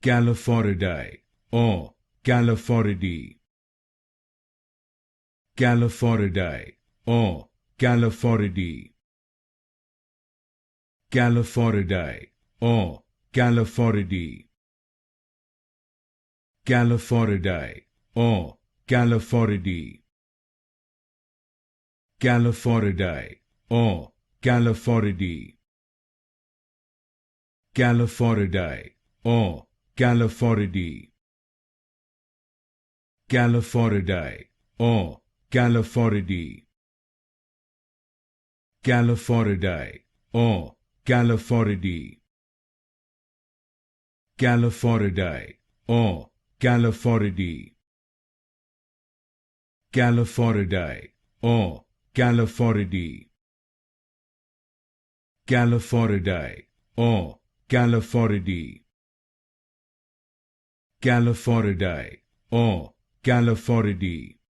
Calliphoridae or Calliphoridae. Calliphoridae or Calliphoridae. Calliphoridae or Calliphoridae. Calliphoridae or Calliphoridae. Calliphoridae or Calliphoridae. Calliphoridae or Calliphoridae. Calliphoridae or Calliphoridae. Calliphoridae or Calliphoridae. Calliphoridae or Calliphoridae. Calliphoridae or Calliphoridae. Calliphoridae or Calliphoridae. Calliphoridae or Calliphoridae.